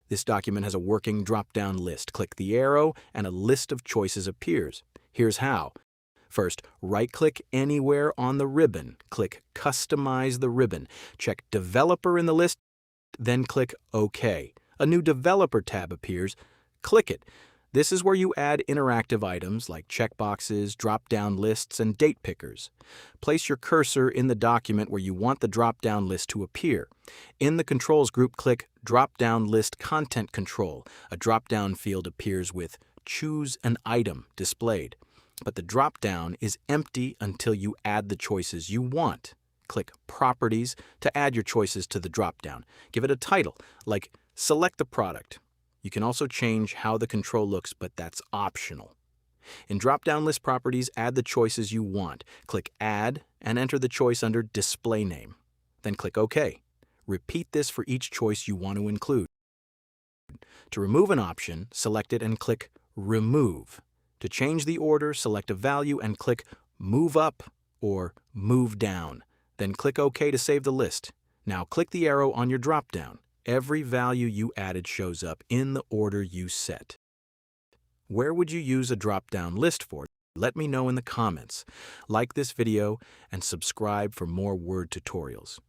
This document has a working drop-down list. Click the arrow and a list of choices appears. Here's how. First, right-click anywhere on the ribbon. Click Customize the ribbon. Check Developer in the list, then click OK. A new Developer tab appears. Click it. This is where you add interactive items like checkboxes, drop-down lists, and date pickers. Place your cursor in the document where you want the drop-down list to appear. In the Controls group, click Drop-down List Content Control. A drop-down field appears with Choose an Item displayed. But the drop-down is empty until you add the choices you want. Click Properties to add your choices to the drop-down. Give it a title, like Select the Product. You can also change how the control looks, but that's optional. In drop-down list properties, add the choices you want. Click Add and enter the choice under Display Name. Then click OK. Repeat this for each choice you want to include. To remove an option, select it and click Remove. To change the order, select a value and click Move Up or Move Down. Then click OK to save the list. Now click the arrow on your drop-down. Every value you added shows up in the order you set. Where would you use a drop-down list for? Let me know in the comments. Like this video and subscribe for more Word tutorials.